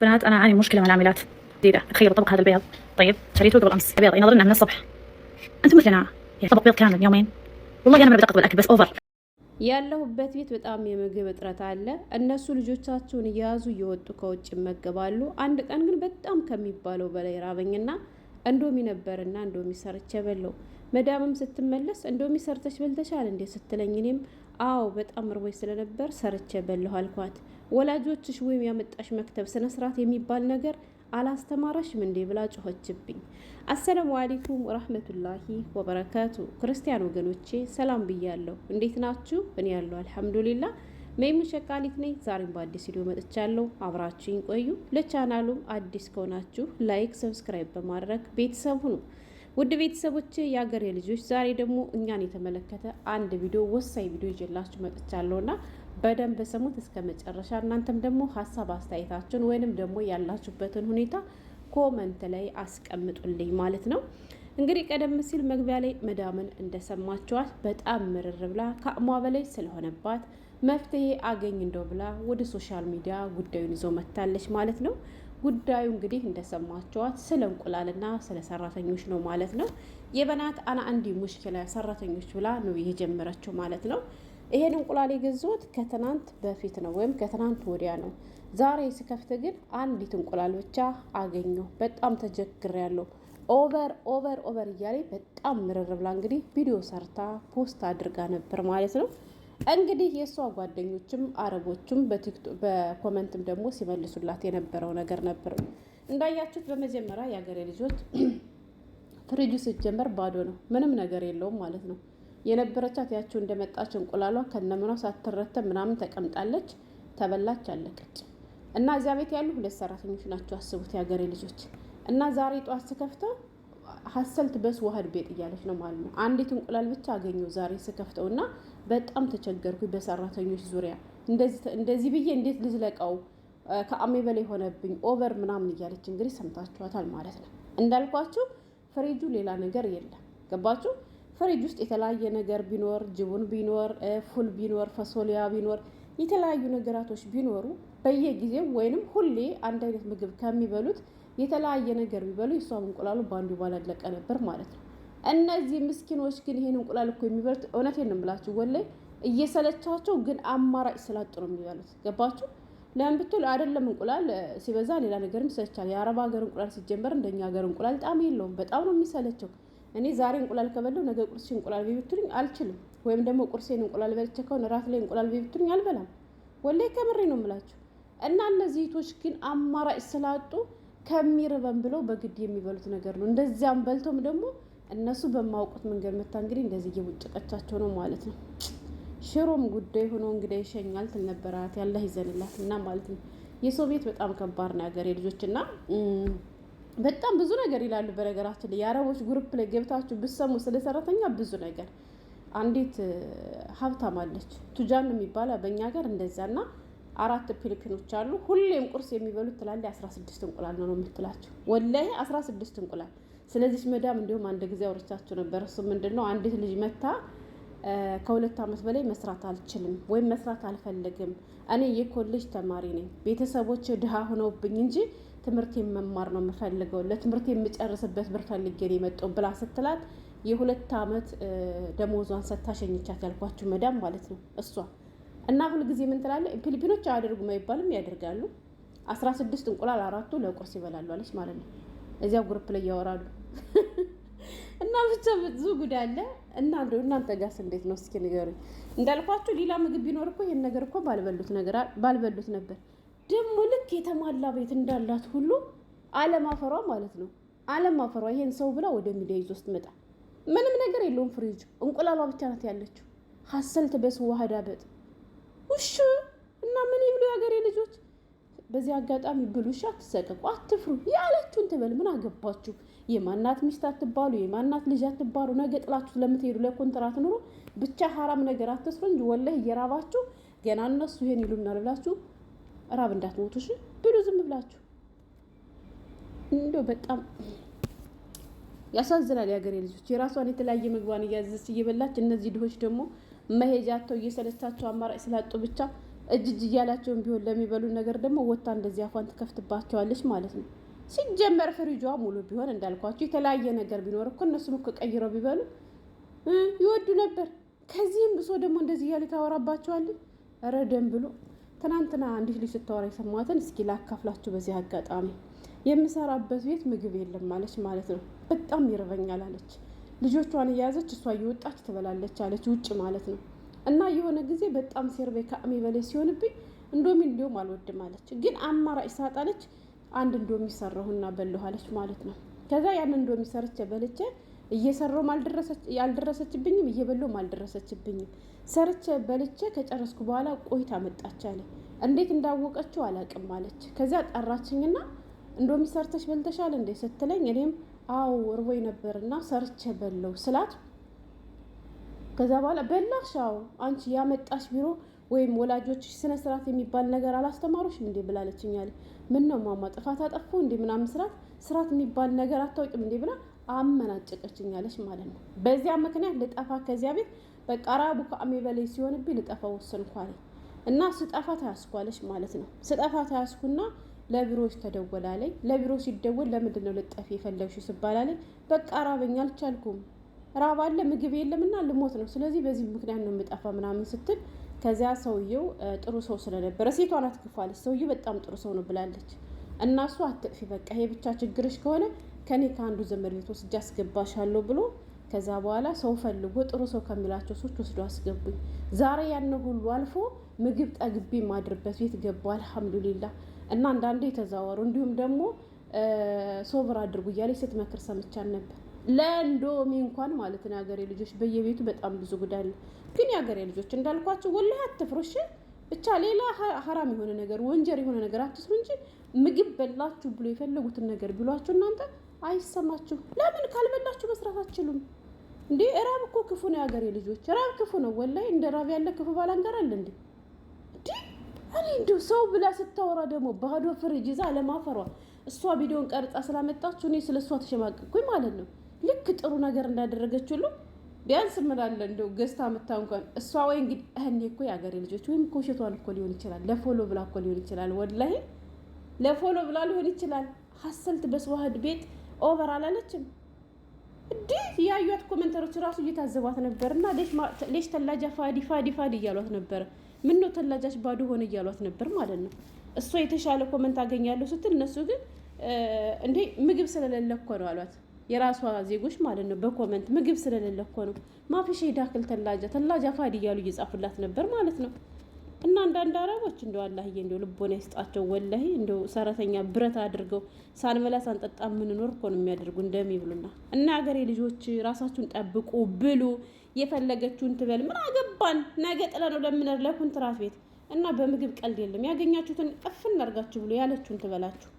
بنات أنا أعاني مشكلة مع العاملات جديدة. تخيلوا طبق هذا البيض، طيب شريته قبل أمس بيض ينظرنا من الصبح، أنتم مثلنا يعني طبق بيض كامل يومين. والله أنا ما بدقق بالأكل بس أوفر. ያለሁበት ቤት በጣም የምግብ እጥረት አለ። እነሱ ልጆቻቸውን እየያዙ እየወጡ ከውጭ ይመገባሉ። አንድ ቀን ግን በጣም ከሚባለው በላይ ራበኝና እንዶሚ ነበርና እንዶሚ ሰርቼ በለው። መዳምም ስትመለስ እንዶሚ ሰርተሽ በልተሻል እንዴ ስትለኝ እኔም አዎ በጣም ርቦኝ ስለነበር ሰርቼ በለሁ አልኳት። ወላጆችሽ ወይም ያመጣሽ መክተብ ስነ ስርዓት የሚባል ነገር አላስተማራሽም እንዴ ብላ ጮኸችብኝ። አሰላሙ አለይኩም ወራህመቱላሂ ወበረካቱ። ክርስቲያን ወገኖቼ ሰላም ብያለሁ። እንዴት ናችሁ? እኔ ያለሁ አልሐምዱሊላህ። መይሙን ሸቃሊት ነኝ። ዛሬም በአዲስ ቪዲዮ መጥቻለሁ። አብራችሁኝ ቆዩ። ለቻናሉም አዲስ ከሆናችሁ ላይክ፣ ሰብስክራይብ በማድረግ ቤተሰብ ሁኑ። ውድ ቤተሰቦቼ የአገሬ ልጆች ዛሬ ደግሞ እኛን የተመለከተ አንድ ቪዲዮ ወሳኝ ቪዲዮ ይዤላችሁ መጥቻለሁና በደንብ ስሙት እስከ መጨረሻ። እናንተም ደግሞ ሀሳብ አስተያየታችሁን ወይንም ደግሞ ያላችሁበትን ሁኔታ ኮመንት ላይ አስቀምጡልኝ ማለት ነው። እንግዲህ ቀደም ሲል መግቢያ ላይ መዳምን እንደሰማችኋት በጣም ምርር ብላ ከአቅሟ በላይ ስለሆነባት መፍትሄ አገኝ እንደው ብላ ወደ ሶሻል ሚዲያ ጉዳዩን ይዞ መታለች ማለት ነው። ጉዳዩ እንግዲህ እንደሰማችኋት ስለ እንቁላልና ስለ ሰራተኞች ነው ማለት ነው። የበናት አና አንዲ ሙሽኪላ ሰራተኞች ብላ ነው የጀመረችው ማለት ነው። ይሄን እንቁላል የገዛሁት ከትናንት በፊት ነው ወይም ከትናንት ወዲያ ነው። ዛሬ ስከፍት ግን አንዲት እንቁላል ብቻ አገኘሁ። በጣም ተቸግሬያለሁ። ኦቨር እያለ በጣም ምርር ብላ እንግዲህ ቪዲዮ ሰርታ ፖስት አድርጋ ነበር ማለት ነው። እንግዲህ የእሷ ጓደኞችም አረቦችም በኮመንትም ደግሞ ሲመልሱላት የነበረው ነገር ነበር። እንዳያችሁት በመጀመሪያ የሀገሬ ልጆች ፍሪጁ ሲጀመር ባዶ ነው፣ ምንም ነገር የለውም ማለት ነው። የነበረቻት ያቸው እንደመጣች እንቁላሏ ከነምኗ ሳትረተብ ምናምን ተቀምጣለች። ተበላች፣ አለቀች። እና እዚያ ቤት ያሉ 2 ሰራተኞች ናቸው። አስቡት የሀገሬ ልጆች። እና ዛሬ ጧት ስከፍተው ሀሰልት በስ ዋህድ ቤት እያለች ነው ማለት ነው። አንዲት እንቁላል ብቻ አገኘው ዛሬ ስከፍተው እና በጣም ተቸገርኩኝ በሰራተኞች ዙሪያ። እንደዚህ ብዬ እንዴት ልዝለቀው ከአሜ በላይ ሆነብኝ ኦቨር ምናምን እያለች እንግዲህ ሰምታችኋታል ማለት ነው። እንዳልኳችሁ ፍሪጁ ሌላ ነገር የለም። ገባችሁ? ፍሪጅ ውስጥ የተለያየ ነገር ቢኖር ጅቡን ቢኖር ፉል ቢኖር ፈሶሊያ ቢኖር የተለያዩ ነገራቶች ቢኖሩ በየጊዜው ወይንም ሁሌ አንድ አይነት ምግብ ከሚበሉት የተለያየ ነገር ቢበሉ የሷም እንቁላሉ ባንዱ ባላለቀ ነበር ማለት ነው። እነዚህ ምስኪኖች ግን ይሄን እንቁላል እኮ የሚበሉት እውነቴን ነው የምላችሁ ወላሂ እየሰለቻቸው ግን አማራጭ ስላጡ ነው የሚበሉት። ገባችሁ? ለምን ብትሉ አይደለም እንቁላል ሲበዛ ሌላ ነገርም ይሰለቻል። የአረብ ሀገር እንቁላል ሲጀመር እንደኛ ሀገር እንቁላል ጣም የለውም። በጣም ነው የሚሰለቸው። እኔ ዛሬ እንቁላል ከበለው ነገ ቁርስ እንቁላል ቢብትሉኝ አልችልም። ወይም ደግሞ ቁርሴን እንቁላል በልቼ ከሆነ ራት ላይ እንቁላል ቢብትሉኝ አልበላም። ወላሂ ከምሬ ነው የምላችሁ። እና እነዚህ እህቶች ግን አማራጭ ስላጡ ከሚርበን ብለው በግድ የሚበሉት ነገር ነው። እንደዚያም በልቶም ደግሞ እነሱ በማውቁት መንገድ መታ እንግዲህ እንደዚህ እየቦጨቀቻቸው ነው ማለት ነው። ሽሮም ጉዳይ ሆኖ እንግዲህ ይሸኛል ትል ነበራት። ያላህ ይዘንላት እና ማለት ነው። የሰው ቤት በጣም ከባድ ነው ሀገሬ ልጆችና በጣም ብዙ ነገር ይላሉ። በነገራችን ላይ የአረቦች ግሩፕ ላይ ገብታችሁ ብትሰሙ ስለ ሰራተኛ ብዙ ነገር። አንዲት ሀብታም አለች ቱጃን የሚባለው በእኛ ሀገር እንደዛና 4 ፊሊፒኖች አሉ። ሁሌም ቁርስ የሚበሉት ትላለች 16 እንቁላል ነው የምትላቸው። ወላሂ 16 እንቁላል። ስለዚህ መዳም እንዲሁም አንድ ጊዜ አውርቻቸው ነበር። እሱ ምንድነው አንዲት ልጅ መታ ከ2 ዓመት በላይ መስራት አልችልም ወይም መስራት አልፈልግም፣ እኔ የኮሌጅ ተማሪ ነኝ፣ ቤተሰቦች ድሃ ሆነውብኝ እንጂ ትምህርት መማር ነው የምፈልገው፣ ለትምህርት የምጨርስበት ብር ፈልጌ ነው የመጣው ብላ ስትላት የ2 ዓመት ደሞዟን ሰታሸኝቻት ያልኳችሁ መዳም ማለት ነው እሷ። እና ሁልጊዜ ምን ትላለች? ፊሊፒኖች አያደርጉም አይባልም፣ ያደርጋሉ። 16 እንቁላል 4ቱ ለቁርስ ይበላሉ አለች ማለት ነው። እዚያው ግሩፕ ላይ ያወራሉ። እና ብቻ ብዙ ጉዳይ አለ። እና እንደው እናንተ ጋርስ እንዴት ነው እስኪ ንገሩኝ። እንዳልኳችሁ ሌላ ምግብ ቢኖር እኮ ይሄን ነገር እኮ ባልበሉት ነበር። ደግሞ ልክ የተሟላ ቤት እንዳላት ሁሉ አለማፈሯ ማለት ነው። አለማፈሯ ይሄን ሰው ብላ ወደ ሚዲያ ይዞ ስትመጣ ምንም ነገር የለውም ፍሪጅ። እንቁላሏ ብቻ ናት ያለችው። ሀሰልት በስ ዋህዳ በጥ ውሽ እና ምን ይብሉ የሀገሬ ልጆች። በዚህ አጋጣሚ ብሉሻ አትሰቀቁ፣ አትፍሩ። ያለችሁን ትበል። ምን አገባችሁ? የማናት ሚስት አትባሉ፣ የማናት ልጅ አትባሉ። ነገ ጥላችሁ ለምትሄዱ ለኮንትራት ኑሮ ብቻ ሀራም ነገር አትስሩ እንጂ ወላሂ እየራባችሁ ገና እነሱ ይሄን ይሉናል ብላችሁ ራብ እንዳትሞቱ እሺ። ብሉ ዝም ብላችሁ። እንደው በጣም ያሳዝናል የሀገሬ ልጆች። የራሷን የተለያየ ምግቧን እያዘዘች እየበላች፣ እነዚህ ድሆች ደግሞ መሄጃቸው እየሰለቻቸው አማራጭ ስላጡ ብቻ እጅ እያላቸውን ቢሆን ለሚበሉ ነገር ደግሞ ወታ እንደዚህ አፏን ትከፍትባቸዋለች ማለት ነው። ሲጀመር ፍሪጇ ሙሉ ቢሆን እንዳልኳቸው የተለያየ ነገር ቢኖር እኮ እነሱም እኮ ቀይረው ቢበሉ ይወዱ ነበር። ከዚህም ብሶ ደግሞ እንደዚህ እያለ ታወራባቸዋለች። ኧረ ደም ብሎ ትናንትና አንዲት ልጅ ስታወራ የሰማትን እስኪ ላካፍላችሁ። በዚህ አጋጣሚ የምሰራበት ቤት ምግብ የለም አለች ማለት ነው። በጣም ይርበኛል አለች። ልጆቿን እያያዘች እሷ እየወጣች ትበላለች አለች፣ ውጭ ማለት ነው። እና የሆነ ጊዜ በጣም ሴርቤ ከአቅሜ በላይ ሲሆንብኝ እንዶሚ እንዲሁም አልወድም አለች። ግን አማራጭ ሳጣለች አንድ እንዶሚ ሰራሁና በላሁ አለች ማለት ነው። ከዛ ያን እንዶሚ ሰርቼ በልቼ እየሰራሁም አልደረሰችብኝም፣ እየበላሁም አልደረሰችብኝም። ሰርቼ በልቼ ከጨረስኩ በኋላ ቆይታ መጣች አለ። እንዴት እንዳወቀችው አላቅም አለች። ከዚያ ጠራችኝና እንዶሚ ሰርተሽ በልተሻል እንዴ ስትለኝ እኔም አው እርቦኝ ነበርና ሰርቼ በላሁ ስላት ከዛ በኋላ በላሻው አንቺ ያመጣሽ ቢሮ ወይም ወላጆች ስነ ስርዓት የሚባል ነገር አላስተማሩሽም እንዴ ብላለችኝ አለ። ምን ነው ማማ ጥፋት አጠፉ እንዴ ምናምን ስርዓት የሚባል ነገር አታውቂም እንዴ ብላ አመናጨቀችኝ አለች ማለት ነው። በዚያ ምክንያት ልጠፋ ከዚያ ቤት በቃ ራቡ ከአሜ በላይ ሲሆንብኝ ልጠፋ ወሰንኩ አለ እና ስጠፋ ታያስኳለች ማለት ነው። ስጠፋ ታያስኩና ለቢሮዎች ተደወላለኝ። ለቢሮ ሲደወል ለምንድን ነው ልጠፊ የፈለግሽው ስባላለኝ በቃ ራበኛ አልቻልኩም፣ ራብ አለ ምግብ የለምና ልሞት ነው፣ ስለዚህ በዚህ ምክንያት ነው የምጠፋ ምናምን ስትል ከዚያ ሰውየው ጥሩ ሰው ስለነበረ ሴቷን አትክፋለች፣ ሰውየው በጣም ጥሩ ሰው ነው ብላለች። እና እሱ አትጥፊ በቃ ይሄ ብቻ ችግርሽ ከሆነ ከኔ ከአንዱ ዘመድ ቤት ወስጄ አስገባሻለሁ ብሎ ከዛ በኋላ ሰው ፈልጎ ጥሩ ሰው ከሚላቸው ሰዎች ወስዶ አስገቡኝ። ዛሬ ያን ሁሉ አልፎ ምግብ ጠግቤ ማድርበት ቤት ገባሁ አልሐምዱሊላህ። እና አንዳንዴ የተዛወሩ እንዲሁም ደግሞ ሶብር አድርጉ እያለች ስትመክር ሰምቻል ነበር። ለእንዶሚ እንኳን ማለት ነው የሀገሬ ልጆች በየቤቱ በጣም ብዙ ጉዳይ። ግን የሀገሬ ልጆች እንዳልኳቸው ወላሂ አትፍሩሽ፣ ብቻ ሌላ ሀራም የሆነ ነገር ወንጀል የሆነ ነገር አትስሩ እንጂ ምግብ በላችሁ ብሎ የፈለጉትን ነገር ብሏችሁ እናንተ አይሰማችሁ። ለምን ካልበላችሁ መስራት አትችሉም እንዴ? ራብ እኮ ክፉ ነው የሀገሬ ልጆች፣ ራብ ክፉ ነው ወላሂ። እንደ ራብ ያለ ክፉ ባላንጋር አለ እንዴ? እኔ እንደው ሰው ብላ ስታወራ ደግሞ ባዶ ፍሪጅ ይዛ ለማፈሯ እሷ ቪዲዮን ቀርጻ ስላመጣችሁ እኔ ስለ እሷ ተሸማቀቅኩኝ ማለት ነው። ልክ ጥሩ ነገር እንዳደረገች ሁሉ ቢያንስ ምላለ እንደው ገዝታ መታ እንኳን እሷ ወይ እንግዲህ እኔ እኮ የሀገሬ ልጆች ወይም ኮሸቷን እኮ ሊሆን ይችላል፣ ለፎሎ ብላ እኮ ሊሆን ይችላል፣ ወላሂ ለፎሎ ብላ ሊሆን ይችላል። ሀሰልት በስዋህድ ቤት ኦቨር አላለችም እንዴ? ያዩት ኮሜንተሮች ራሱ እየታዘቧት ነበርና ሌሽ ተላጃ ፋዲ እያሏት ነበር። ምን ነው ተላጃች ባዶ ሆነ እያሏት ነበር ማለት ነው። እሷ የተሻለ ኮሜንት አገኛለሁ ስትል እነሱ ግን እንዴ ምግብ ስለሌለ እኮ ነው አሏት። የራሷ ዜጎች ማለት ነው በኮሜንት ምግብ ስለሌለ እኮ ነው ማፊሽ ዳክል ተላጃ ፋዲ እያሉ እየጻፉላት ነበር ማለት ነው። እና አንዳንድ አረቦች እንደው አላህዬ እንደው ልቦና ይስጣቸው ወላሂ። እንደው ሰራተኛ ብረት አድርገው ሳንበላ ሳንጠጣ ምንኖር እኮ ነው የሚያደርጉ እንደሚብሉና። እና ሀገሬ ልጆች ራሳችሁን ጠብቁ፣ ብሉ፣ የፈለገችውን ትበል። ምን አገባን? ነገ ጥለ ነው ለምንር ለኮንትራት ቤት እና በምግብ ቀልድ የለም። ያገኛችሁትን ቅፍን አድርጋችሁ ብሎ ያለችውን ትበላችሁ።